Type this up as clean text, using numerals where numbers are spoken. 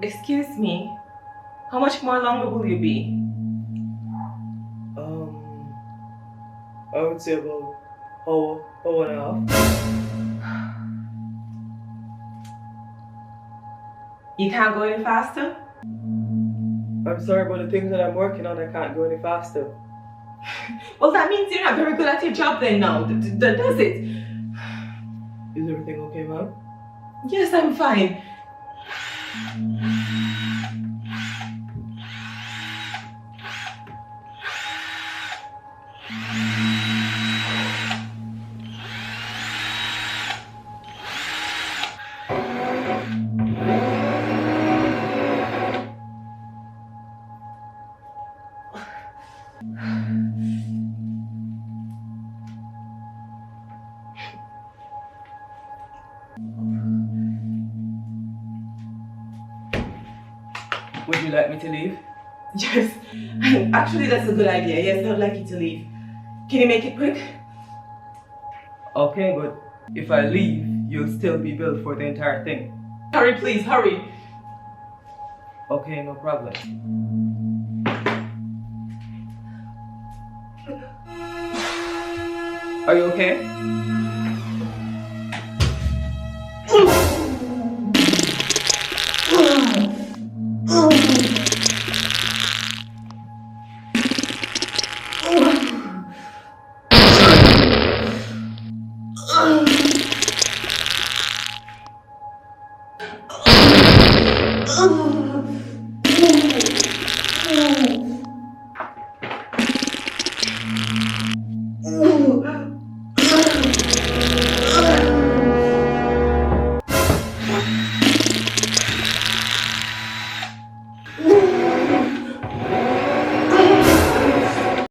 Excuse me. How much more longer will you be? Um, I would say about hour and a half. You can't go any faster? I'm sorry, but the things that I'm working on, I can't go any faster. Well, that means you're not very good at your job then now, does it? Is everything okay, ma'am? Yes, I'm fine. Would you like me to leave? Yes, actually that's a good idea. Yes, I'd like you to leave. Can you make it quick? Okay, but if I leave, you'll still be billed for the entire thing. Hurry, please, hurry. Okay, no problem. Are you okay?